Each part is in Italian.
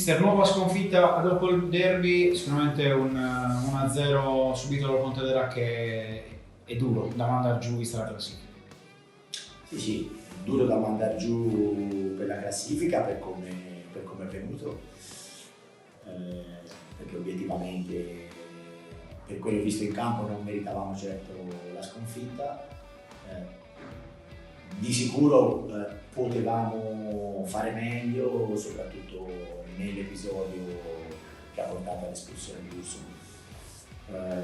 Mister, nuova sconfitta dopo il derby, sicuramente un 1-0 subito dal Pontedera che è duro da mandare giù vista la classifica. Sì, duro da mandare giù per la classifica, per come è venuto, perché obiettivamente per quello visto in campo non meritavamo certo la sconfitta. Di sicuro potevamo fare meglio, soprattutto nell'episodio che ha portato all'espulsione di Urso.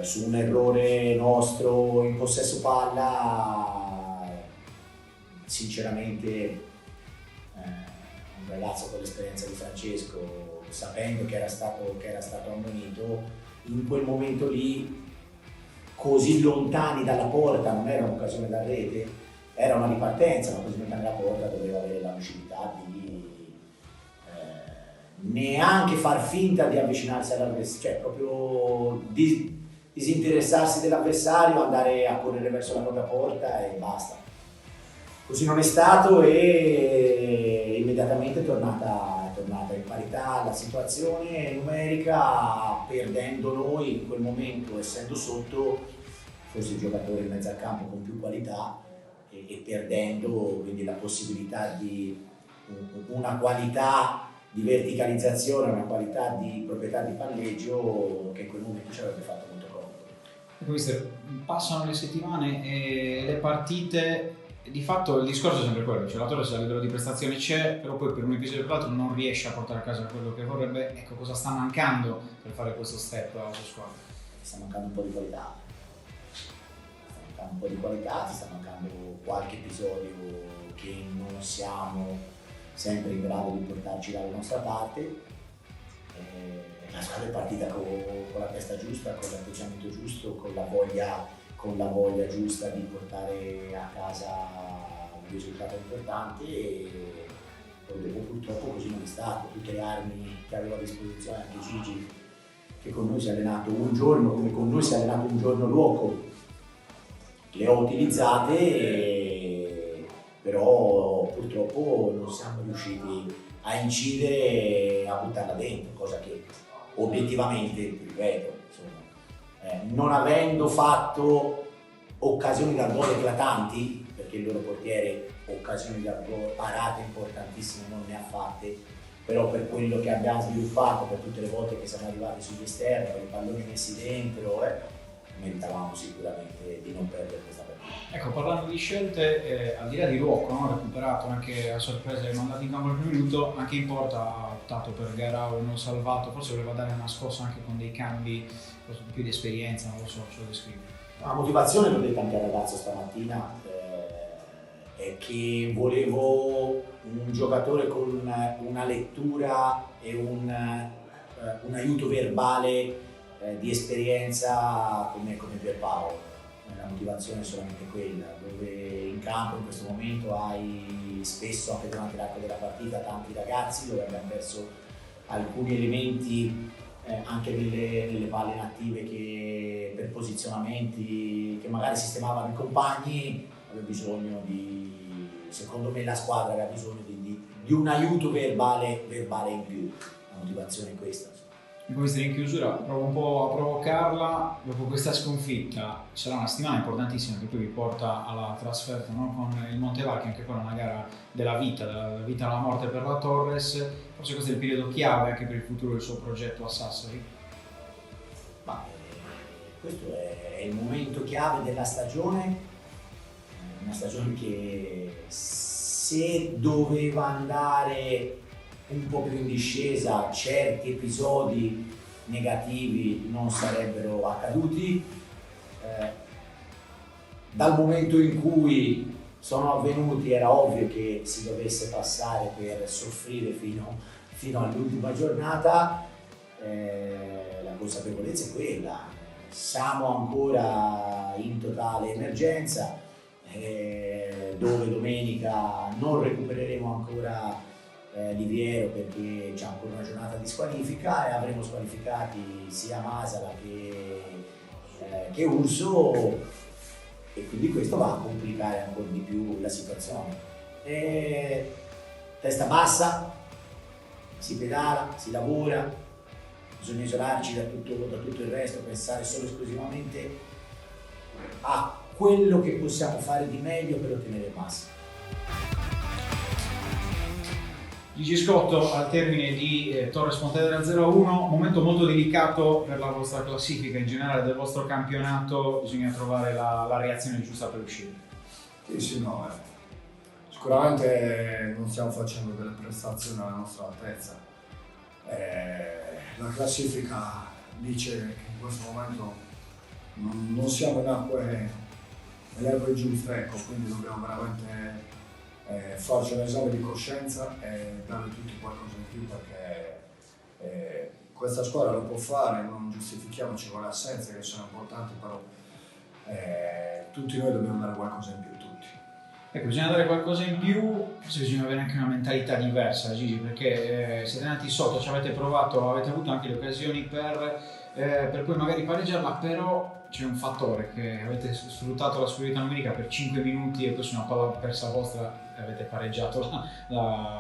Su un errore nostro in possesso palla, sinceramente un ragazzo con l'esperienza di Francesco, sapendo che era stato ammonito, in quel momento lì, così lontani dalla porta, non era un'occasione da rete, era una ripartenza, ma così lontani dalla porta doveva avere la lucidità di neanche far finta di avvicinarsi all'avversario, cioè proprio disinteressarsi dell'avversario, andare a correre verso la propria porta e basta. Così non è stato e immediatamente è tornata in parità la situazione numerica, perdendo noi in quel momento, essendo sotto, forse il giocatore in mezzo al campo con più qualità e perdendo quindi la possibilità di una qualità di verticalizzazione, una qualità di proprietà di palleggio che in quel momento ci avrebbe fatto molto comodo. Ecco, mister, passano le settimane e le partite. Di fatto il discorso è sempre quello, cioè la Torres a livello di prestazione c'è, però poi per un episodio o per l'altro non riesce a portare a casa quello che vorrebbe. Ecco, cosa sta mancando per fare questo step alla sua squadra? Sta mancando un po' di qualità, ti sta mancando qualche episodio che non siamo sempre in grado di portarci dalla nostra parte. La squadra è partita con la testa giusta, con l'atteggiamento giusto, con la voglia giusta di portare a casa un risultato importante e purtroppo così non è stato. Tutte le armi che aveva a disposizione anche Gigi, che con noi si è allenato un giorno, come con noi si è allenato un giorno Luoco, le ho utilizzate, però purtroppo non siamo riusciti a incidere e a buttarla dentro, cosa che obiettivamente, ti ripeto, non avendo fatto occasioni da gol eclatanti, perché il loro portiere occasioni da gol, parate importantissime non ne ha fatte, però per quello che abbiamo sviluppato, per tutte le volte che siamo arrivati sugli esterni, per i palloni messi dentro, meritavamo sicuramente di non perdere questa partita. Ecco, parlando di scelte, al di là di Ruocco, no? Recuperato anche a sorpresa e mandato in campo al primo minuto, anche in porta ha optato per Garau e non Salvato, forse voleva dare una scossa anche con dei cambi, forse più di esperienza, non lo so, ce lo descrivo. La motivazione, l'ho detto anche al ragazzo stamattina, è che volevo un giocatore con una lettura e un aiuto verbale di esperienza come Pierpaolo. La motivazione è solamente quella, dove in campo in questo momento hai spesso anche durante l'arco della partita tanti ragazzi, dove abbiamo perso alcuni elementi anche nelle palle inattive che per posizionamenti che magari sistemavano i compagni. Aveva bisogno secondo me la squadra aveva bisogno di un aiuto verbale in più. La motivazione è questa. In chiusura provo un po' a provocarla. Dopo questa sconfitta sarà una settimana importantissima che poi vi porta alla trasferta, no? Con il Montevarchi, anche quella è una gara della vita alla morte per la Torres. Forse questo è il periodo chiave anche per il futuro del suo progetto a Sassari. Ma questo è il momento chiave della stagione, una stagione che se doveva andare un po' più in discesa, certi episodi negativi non sarebbero accaduti. Dal momento in cui sono avvenuti era ovvio che si dovesse passare per soffrire fino all'ultima giornata. La consapevolezza è quella, siamo ancora in totale emergenza, dove domenica non recupereremo ancora Liviero perché c'è ancora una giornata di squalifica e avremo squalificati sia Masala che Urso, e quindi questo va a complicare ancora di più la situazione. Testa bassa, si pedala, si lavora, bisogna isolarci da tutto il resto, pensare solo esclusivamente a quello che possiamo fare di meglio per ottenere il massimo. Gigi Scotto al termine di Torres Pontedera 0-1, momento molto delicato per la vostra classifica, in generale del vostro campionato, bisogna trovare la reazione giusta per uscire. Sì, no, sicuramente non stiamo facendo delle prestazioni alla nostra altezza. La classifica dice che in questo momento non siamo nelle acque giuste, ecco, quindi dobbiamo veramente farci un esame di coscienza e dare tutti qualcosa in più, perché questa squadra lo può fare, non giustifichiamoci con le assenze che sono importanti, però tutti noi dobbiamo dare qualcosa in più, tutti. Ecco, bisogna dare qualcosa in più, forse bisogna avere anche una mentalità diversa, Gigi, perché siete andati sotto, ci avete provato, avete avuto anche le occasioni per poi magari pareggiarla, però c'è un fattore che avete sfruttato la superiorità numerica per 5 minuti e poi su una palla persa vostra avete pareggiato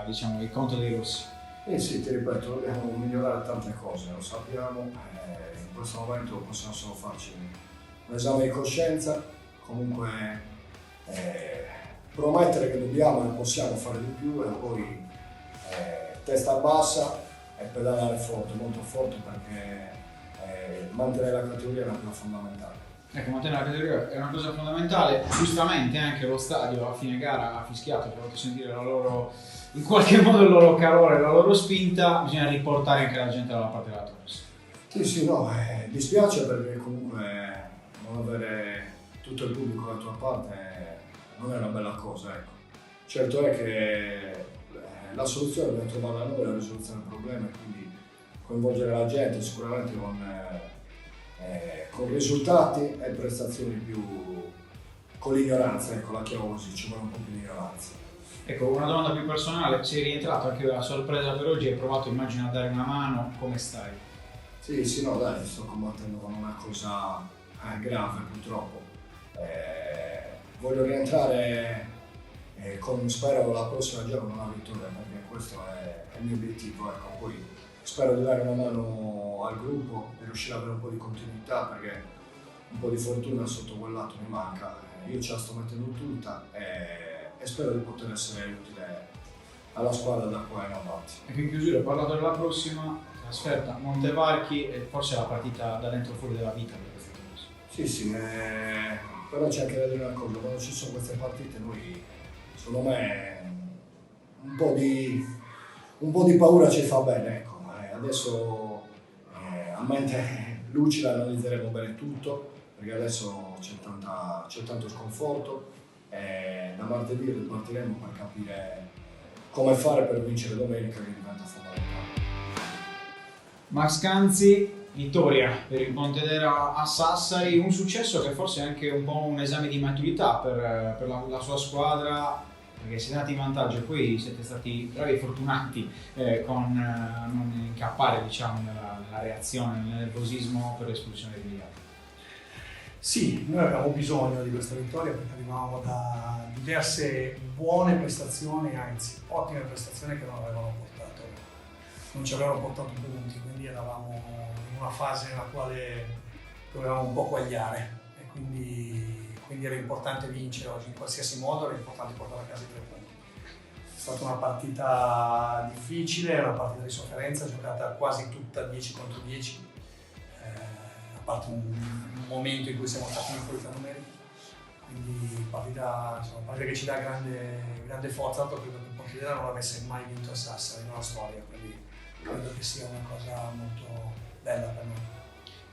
diciamo, il conto dei rossi. Sì, ti ripeto, dobbiamo migliorare tante cose, lo sappiamo, in questo momento possiamo solo farci un esame di coscienza, comunque promettere che dobbiamo e possiamo fare di più, e poi testa bassa e pedalare forte, molto forte, perché mantenere la categoria è una cosa fondamentale. Ecco, mantenere la categoria è una cosa fondamentale, giustamente anche lo stadio a fine gara ha fischiato, ci ha fatto sentire in qualche modo il loro calore, la loro spinta, bisogna riportare anche la gente dalla parte della Torres. Sì, no, dispiace perché comunque non avere tutto il pubblico dalla tua parte non è una bella cosa, ecco. Certo è che la soluzione dobbiamo trovarla noi, la risoluzione del problema, e quindi coinvolgere la gente sicuramente con risultati e prestazioni più con l'ignoranza, ecco, la chiamo così, ci vuole un po' più di ignoranza. Ecco, una domanda più personale, sei rientrato anche a sorpresa per oggi, hai provato immagino a dare una mano, come stai? Sì, no, dai, sto combattendo con una cosa grave purtroppo. Voglio rientrare spero la prossima già con una vittoria, perché questo è il mio obiettivo, ecco. Poi spero di dare una mano al gruppo, di riuscire ad avere un po' di continuità, perché un po' di fortuna sotto quel lato mi manca. Io ce la sto mettendo tutta e spero di poter essere utile alla squadra da qua in avanti. Ecco, in chiusura ho parlato della prossima trasferta, Montevarchi, e forse la partita da dentro fuori della vita per queste cose. Sì, però c'è anche da dire una cosa, quando ci sono queste partite noi, secondo me, un po' di paura ci fa bene, ecco. Adesso a mente lucida analizzeremo bene tutto, perché adesso c'è tanto sconforto, da martedì ripartiremo per capire come fare per vincere domenica, che diventa fondamentale. Max Canzi, vittoria per il Pontedera a Sassari, un successo che forse è anche un po' un esame di maturità per la sua squadra, perché siete andati in vantaggio e poi siete stati bravi e fortunati con non incappare, diciamo, nella reazione, nel nervosismo per l'espulsione di Migliato. Sì, noi avevamo bisogno di questa vittoria perché arrivavamo da diverse buone prestazioni, anzi ottime prestazioni che non ci avevano portato punti, quindi eravamo in una fase nella quale dovevamo un po' quagliare e quindi era importante vincere oggi in qualsiasi modo, era importante portare a casa i 3 punti. È stata una partita difficile, una partita di sofferenza, giocata quasi tutta 10 contro 10, a parte un momento in cui siamo stati in inferiorità numerica. Quindi partita che ci dà grande forza, tanto credo che il Pontedera non avesse mai vinto a Sassari nella storia, quindi credo che sia una cosa molto bella per noi.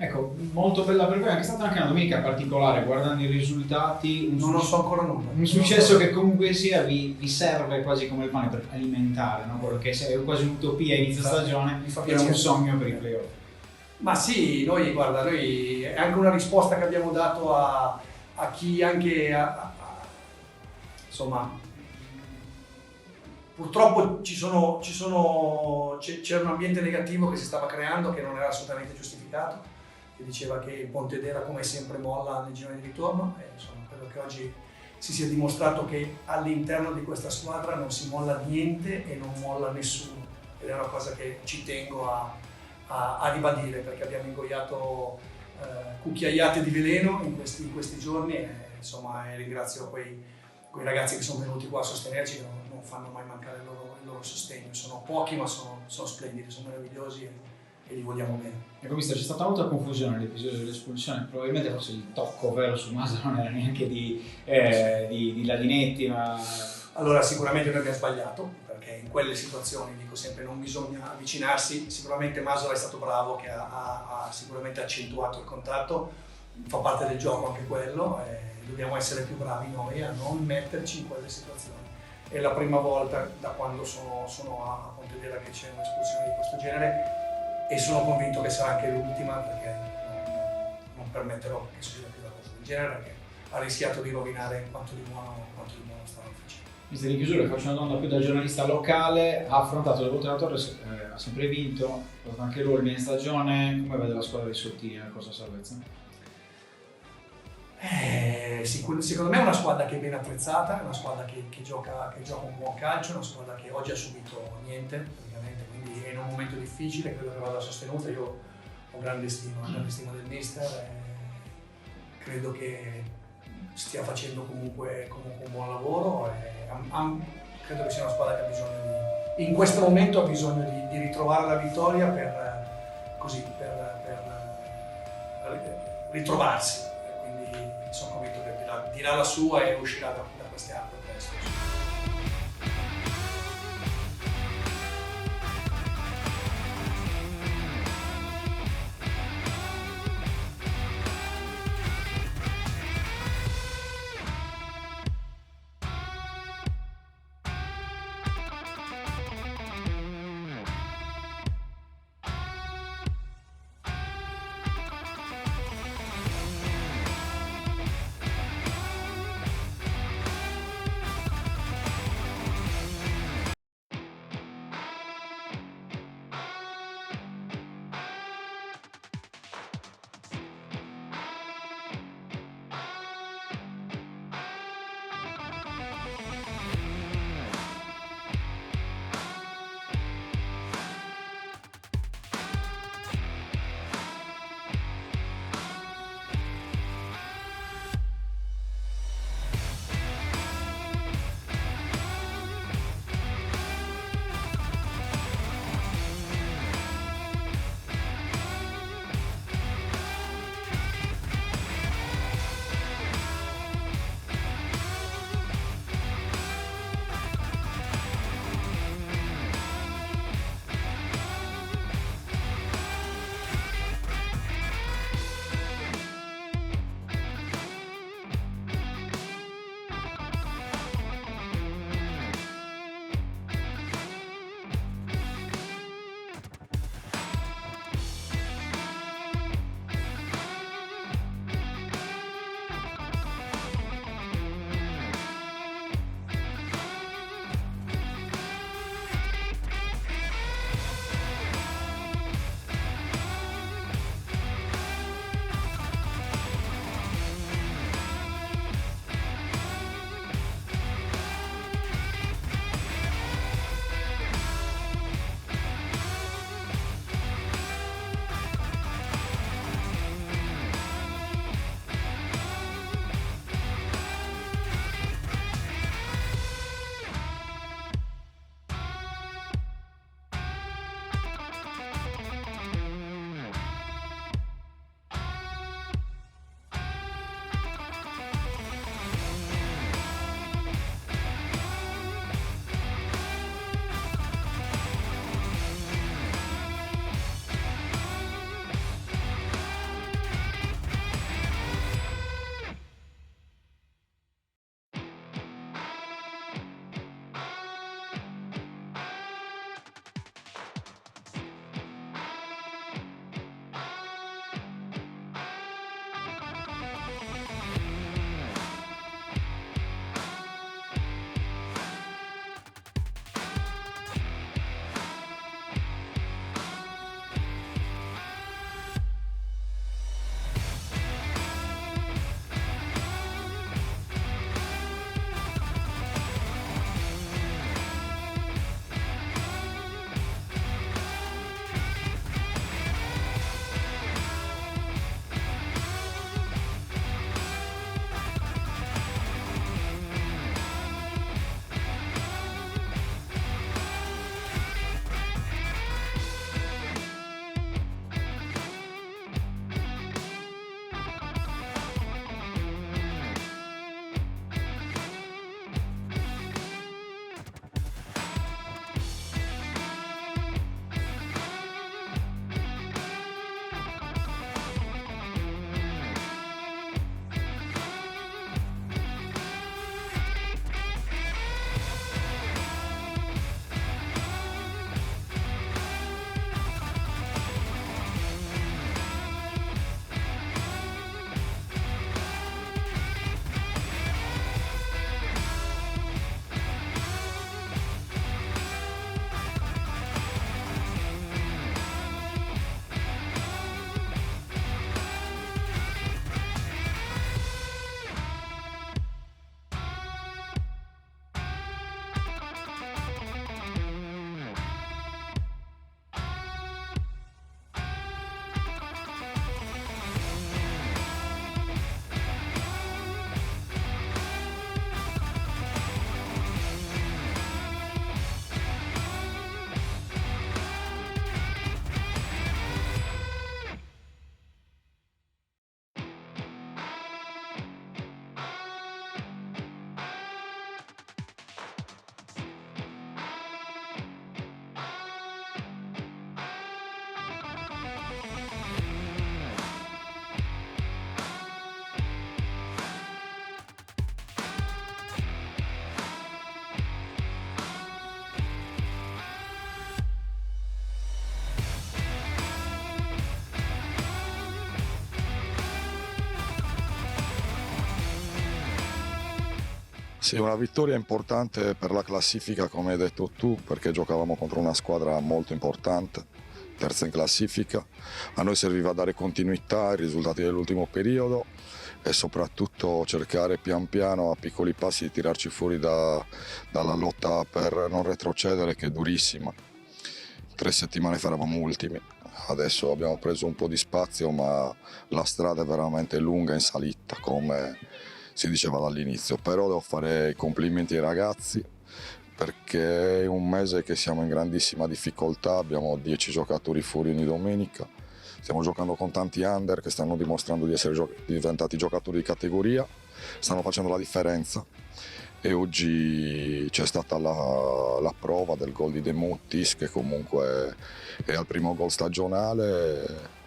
Ecco, molto bella per voi, è stata anche una domenica particolare, guardando i risultati. Non so ancora nulla. Un successo che comunque sia vi serve quasi come il pane per alimentare, no? Perché è quasi un'utopia a inizio stagione, era un sogno per i playoff. Ma sì, noi è anche una risposta che abbiamo dato a chi anche insomma, purtroppo c'era un ambiente negativo che si stava creando, che non era assolutamente giustificato, che diceva che il Pontedera come sempre molla nel girone di ritorno, e insomma credo che oggi si sia dimostrato che all'interno di questa squadra non si molla niente e non molla nessuno, ed è una cosa che ci tengo a ribadire, perché abbiamo ingoiato cucchiaiate di veleno in questi giorni e insomma ringrazio quei ragazzi che sono venuti qua a sostenerci, che non fanno mai mancare il loro sostegno. Sono pochi ma sono splendidi, sono meravigliosi e li vogliamo bene. Ecco, mister, c'è stata molta confusione nell'episodio dell'espulsione, probabilmente forse il tocco vero su Masa non era neanche di Ladinetti, ma... Allora sicuramente noi abbiamo sbagliato, perché in quelle situazioni, dico sempre, non bisogna avvicinarsi. Sicuramente Masola è stato bravo, che ha sicuramente accentuato il contatto, fa parte del gioco anche quello, e dobbiamo essere più bravi noi a non metterci in quelle situazioni. È la prima volta da quando sono a Pontedera che c'è un'espulsione di questo genere e sono convinto che sarà anche l'ultima, perché non permetterò che succeda più una cosa del genere, perché ha rischiato di rovinare quanto di buono stanno facendo. Mister, di chiusura faccio una domanda più da giornalista locale, ha affrontato le volte della Torre, ha sempre vinto, ha fatto anche lui in stagione, come vede la squadra dei Sottili nel corso salvezza? Secondo me è una squadra che è ben attrezzata, è una squadra che gioca un buon calcio, è una squadra che oggi ha subito niente praticamente, quindi è in un momento difficile, credo che vada sostenuta. Io ho grande stima del mister e credo che stia facendo comunque un buon lavoro e credo che sia una squadra che ha bisogno in questo momento ha bisogno di ritrovare la vittoria per ritrovarsi. Sono convinto che dirà la sua e uscirà da queste acque presto. Sì, una vittoria importante per la classifica, come hai detto tu, perché giocavamo contro una squadra molto importante, terza in classifica. A noi serviva dare continuità ai risultati dell'ultimo periodo e soprattutto cercare pian piano, a piccoli passi, di tirarci fuori dalla lotta per non retrocedere, che è durissima. 3 settimane fa eravamo ultimi, adesso abbiamo preso un po' di spazio, ma la strada è veramente lunga in salita, come si diceva dall'inizio. Però devo fare i complimenti ai ragazzi, perché è un mese che siamo in grandissima difficoltà, abbiamo 10 giocatori fuori ogni domenica, stiamo giocando con tanti under che stanno dimostrando di essere diventati giocatori di categoria, stanno facendo la differenza. E oggi c'è stata la prova del gol di De Muttis, che comunque è al primo gol stagionale,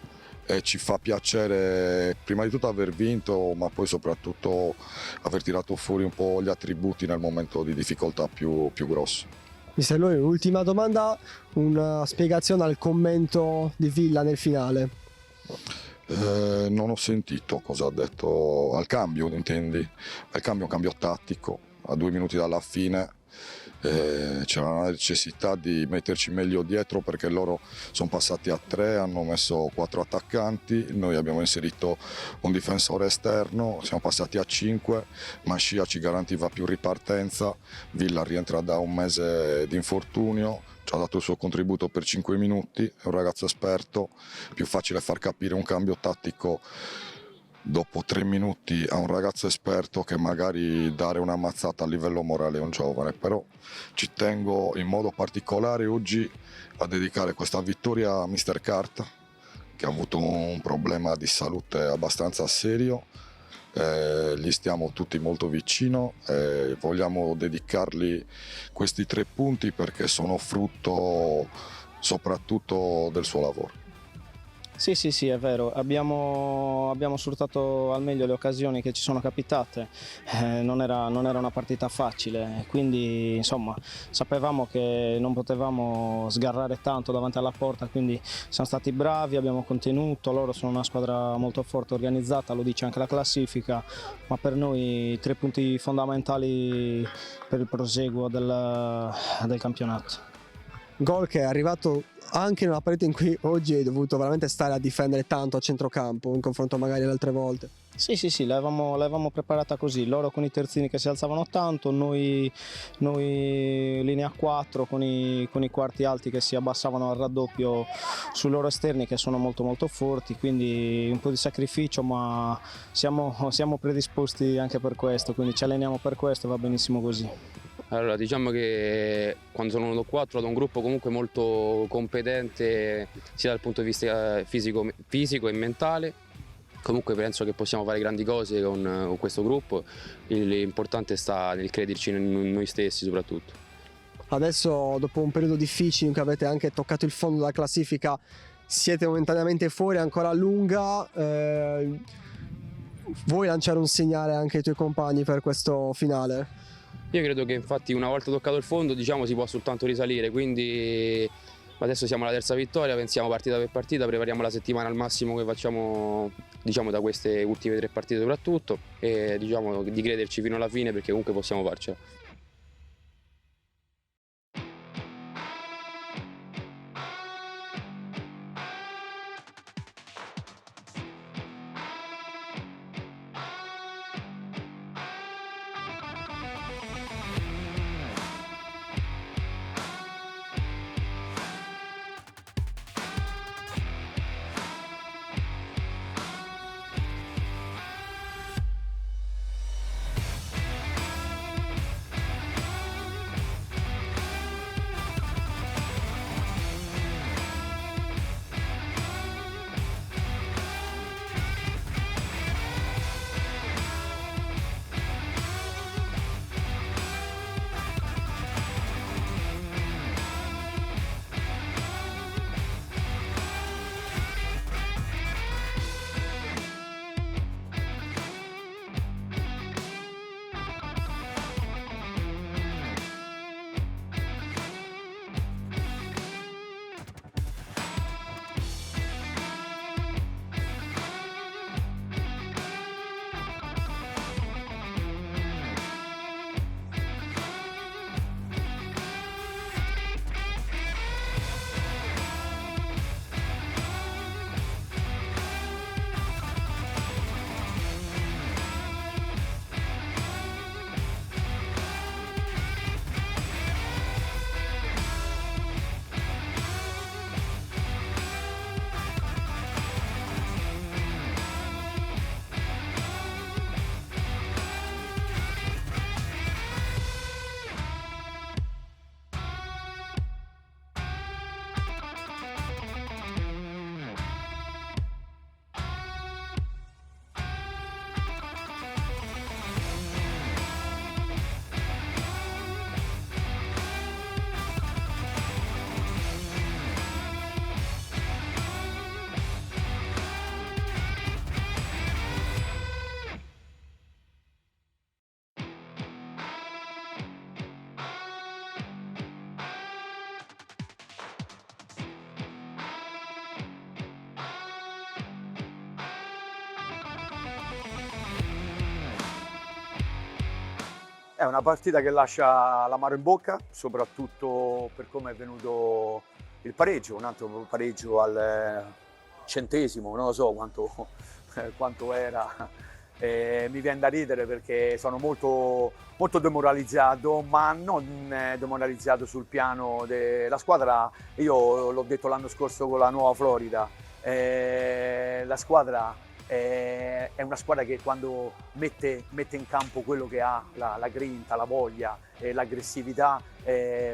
e ci fa piacere prima di tutto aver vinto, ma poi soprattutto aver tirato fuori un po' gli attributi nel momento di difficoltà più grosso. Mister Lori, un'ultima domanda, una spiegazione al commento di Villa nel finale. Non ho sentito cosa ha detto. Al cambio, intendi? Al cambio, un cambio tattico a 2 minuti dalla fine. C'era la necessità di metterci meglio dietro, perché loro sono passati a 3, hanno messo 4 attaccanti, noi abbiamo inserito un difensore esterno, siamo passati a 5, Mascia ci garantiva più ripartenza, Villa rientra da un mese di infortunio, ci ha dato il suo contributo per 5 minuti, è un ragazzo esperto, più facile far capire un cambio tattico dopo 3 minuti a un ragazzo esperto che magari dare una mazzata a livello morale a un giovane. Però ci tengo in modo particolare oggi a dedicare questa vittoria a Mister Carta, che ha avuto un problema di salute abbastanza serio, gli stiamo tutti molto vicino e vogliamo dedicargli questi 3 punti, perché sono frutto soprattutto del suo lavoro. Sì, è vero, abbiamo sfruttato al meglio le occasioni che ci sono capitate, non era una partita facile, quindi insomma sapevamo che non potevamo sgarrare tanto davanti alla porta, quindi siamo stati bravi, abbiamo contenuto, loro sono una squadra molto forte, organizzata, lo dice anche la classifica, ma per noi 3 punti fondamentali per il proseguo del campionato. Gol che è arrivato anche nella partita in cui oggi hai dovuto veramente stare a difendere tanto a centrocampo in confronto magari alle altre volte. Sì, l'avevamo preparata così, loro con i terzini che si alzavano tanto, noi linea 4 con i quarti alti che si abbassavano al raddoppio sui loro esterni, che sono molto molto forti, quindi un po' di sacrificio, ma siamo predisposti anche per questo, quindi ci alleniamo per questo e va benissimo così. Allora, diciamo che quando sono venuto qua ho trovato un gruppo comunque molto competente sia dal punto di vista fisico e mentale. Comunque penso che possiamo fare grandi cose con questo gruppo, l'importante sta nel crederci in noi stessi soprattutto. Adesso, dopo un periodo difficile in cui avete anche toccato il fondo della classifica, siete momentaneamente fuori, ancora lunga, vuoi lanciare un segnale anche ai tuoi compagni per questo finale? Io credo che infatti una volta toccato il fondo, diciamo, si può soltanto risalire, quindi adesso siamo alla 3ª vittoria, pensiamo partita per partita, prepariamo la settimana al massimo che facciamo, diciamo, da queste ultime 3 partite soprattutto, e diciamo di crederci fino alla fine, perché comunque possiamo farcela. È una partita che lascia l'amaro in bocca, soprattutto per come è venuto il pareggio, un altro pareggio al 100°, non lo so quanto era. Mi viene da ridere perché sono molto demoralizzato, ma non demoralizzato sul piano della squadra. Io l'ho detto l'anno scorso con la Nuova Florida, la squadra è una squadra che quando mette in campo quello che ha, la grinta, la voglia e l'aggressività,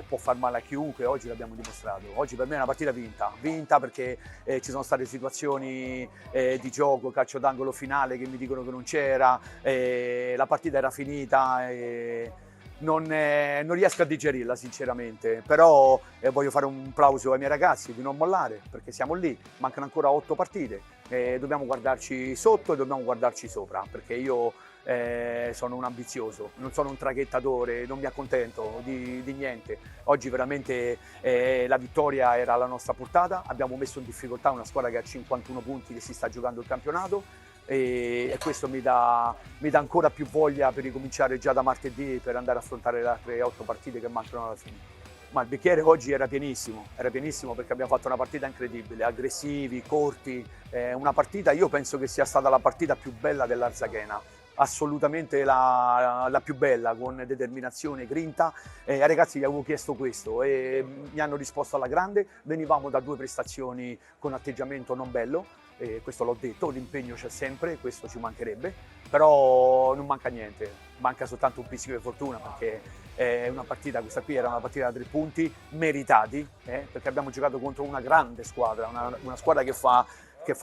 può far male a chiunque. Oggi l'abbiamo dimostrato. Oggi per me è una partita vinta perché ci sono state situazioni di gioco, calcio d'angolo finale che mi dicono che non c'era, la partita era finita. Non riesco a digerirla sinceramente, però voglio fare un plauso ai miei ragazzi di non mollare, perché siamo lì, mancano ancora 8 partite, dobbiamo guardarci sotto e dobbiamo guardarci sopra, perché io sono un ambizioso, non sono un traghettatore, non mi accontento di niente. Oggi veramente la vittoria era alla nostra portata, abbiamo messo in difficoltà una squadra che ha 51 punti, che si sta giocando il campionato, e questo mi dà ancora più voglia per ricominciare già da martedì per andare a affrontare le altre 8 partite che mancano alla fine. Ma il bicchiere oggi era pienissimo perché abbiamo fatto una partita incredibile, aggressivi, corti, una partita, io penso che sia stata la partita più bella dell'Arzachena, assolutamente la più bella, con determinazione, grinta. Ai ragazzi gli avevo chiesto questo e mi hanno risposto alla grande. Venivamo da 2 prestazioni con atteggiamento non bello, questo l'ho detto, l'impegno c'è sempre, questo ci mancherebbe, però non manca niente, manca soltanto un pizzico di fortuna, perché è una partita, questa qui era una partita da 3 punti meritati, perché abbiamo giocato contro una grande squadra, una squadra che fa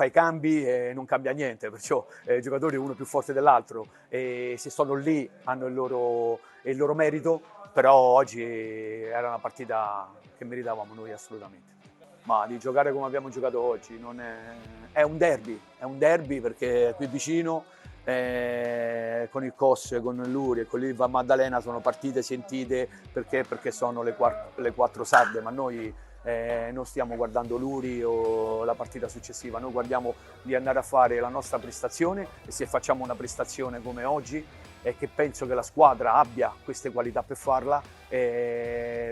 i cambi e non cambia niente, perciò i giocatori uno più forte dell'altro, e se sono lì hanno il loro merito, però oggi era una partita che meritavamo noi assolutamente. Ma di giocare come abbiamo giocato oggi è un derby perché qui vicino con il COS, con Luri e con l'Ilva Maddalena sono partite sentite perché sono le 4 sarde, ma noi non stiamo guardando Luri o la partita successiva, noi guardiamo di andare a fare la nostra prestazione, e se facciamo una prestazione come oggi, che penso che la squadra abbia queste qualità per farla,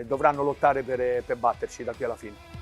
dovranno lottare per batterci da qui alla fine.